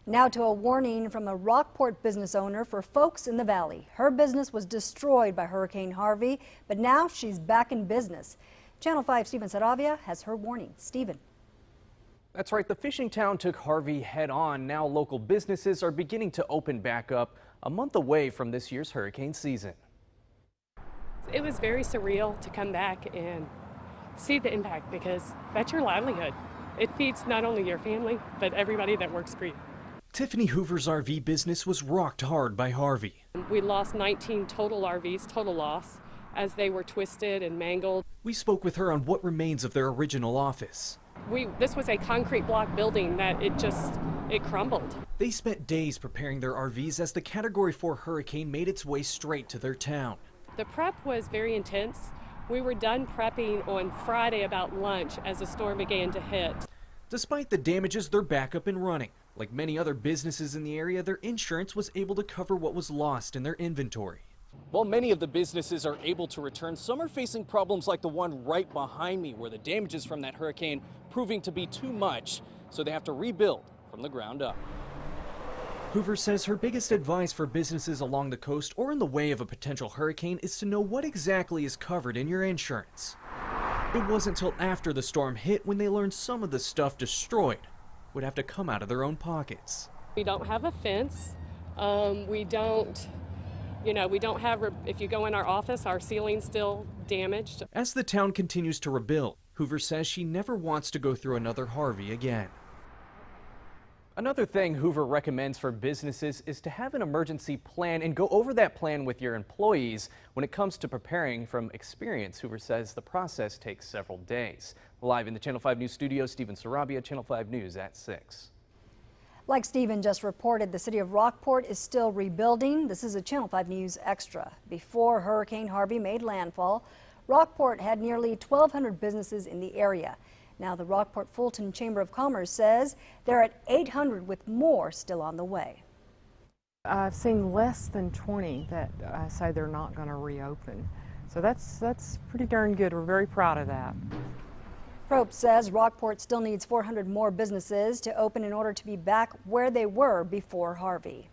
Now to a warning from a Rockport business owner for folks in the valley. Her business was destroyed by Hurricane Harvey, but now she's back in business. Channel 5 Stephen Saravia has her warning. Stephen. That's right. The fishing town took Harvey head on. Now local businesses are beginning to open back up a month away from this year's hurricane season. It was very surreal to come back and see the impact because that's your livelihood. It feeds not only your family, but everybody that works for you. Tiffany Hoover's RV business was rocked hard by Harvey. We lost 19 total RVs, total loss, as they were twisted and mangled. We spoke with her on what remains of their original office. This was a concrete block building that it crumbled. They spent days preparing their RVs as the Category 4 hurricane made its way straight to their town. The prep was very intense. We were done prepping on Friday about lunch as the storm began to hit. Despite the damages, they're back up and running. Like many other businesses in the area, their insurance was able to cover what was lost in their inventory. While many of the businesses are able to return, some are facing problems like the one right behind me, where the damages from that hurricane proving to be too much, so they have to rebuild from the ground up. Hoover says her biggest advice for businesses along the coast or in the way of a potential hurricane is to know what exactly is covered in your insurance. It wasn't until after the storm hit when they learned some of the stuff destroyed would have to come out of their own pockets. We don't have a fence. We don't have, if you go in our office, our ceiling's still damaged. As the town continues to rebuild, Hoover says she never wants to go through another Harvey again. Another thing Hoover recommends for businesses is to have an emergency plan and go over that plan with your employees. When it comes to preparing, from experience, Hoover says the process takes several days. Live in the Channel 5 News studio, Stephen Sarabia, Channel 5 News at 6. Like Stephen just reported, the city of Rockport is still rebuilding. This is a Channel 5 News Extra. Before Hurricane Harvey made landfall, Rockport had nearly 1,200 businesses in the area. Now the Rockport Fulton Chamber of Commerce says they're at 800 with more still on the way. I've seen less than 20 that say they're not going to reopen. So that's pretty darn good. We're very proud of that. Probst says Rockport still needs 400 more businesses to open in order to be back where they were before Harvey.